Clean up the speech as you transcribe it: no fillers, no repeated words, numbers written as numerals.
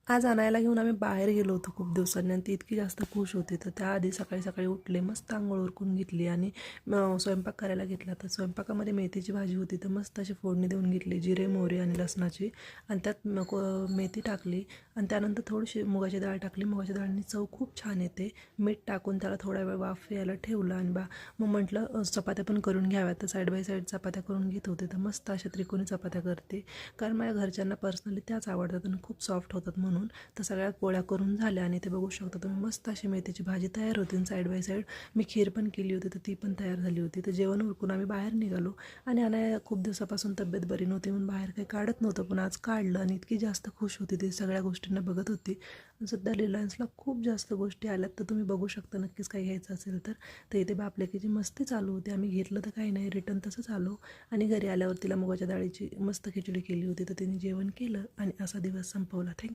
आज आणायला घेऊन आम्ही बाहेर गेलो होतो खूप दिवसांनी आणि ती इतकी जास्त खुश होती. तर त्याआधी सकाळी सकाळी उठले, मस्त अंघोळ उरकून घेतली आणि स्वयंपाक करायला घेतला. तर स्वयंपाकामध्ये मेथीची भाजी होती, तर मस्त अशी फोडणी देऊन घेतली, जिरे मोहरी आणि लसणाची, आणि त्यात मेथी टाकली आणि त्यानंतर थोडीशी मुगाची डाळ टाकली. मुगाच्या डाळीने चव खूप छान येते. मीठ टाकून त्याला थोडा वेळ वाफ यायला ठेवलं आणि मग म्हटलं चपात्या पण करून घ्याव्या. तर साईड बाय साईड चपात्या करून घेत होते. तर मस्त अशा त्रिकोणी चपात्या करते, कारण माझ्या घरच्यांना पर्सनली त्याच आवडतात आणि खूप सॉफ्ट होतात म्हणून. तर सगळ्या पोळ्या करून झाल्या आणि ते बघू शकता तुम्ही, मस्त अशी मेथीची भाजी तयार होती आणि साईड बाय साईड मी खीर पण केली होती, तर ती पण तयार झाली होती. तर जेवण उरकून आम्ही बाहेर निघालो आणि अनाया खूप दिवसापासून तब्येत बरी नव्हती म्हणून बाहेर काही काढत नव्हतं, पण आज काढलं आणि इतकी जास्त खुश होती, ती सगळ्या गोष्टींना बघत होती. सध्या रिलायन्सला खूप जास्त गोष्टी आल्यात, तर तुम्ही बघू शकता नक्कीच काही घ्यायचं असेल तर इथे बापलेकीची मस्ती चालू होती. आम्ही घेतलं तर काही नाही, रिटर्न तसंच आलो आणि घरी आल्यावर तिला मुगाच्या डाळीची मस्त खिचडी केली होती, तर तिने जेवण केलं आणि असा दिवस संपवला. थँक्यू.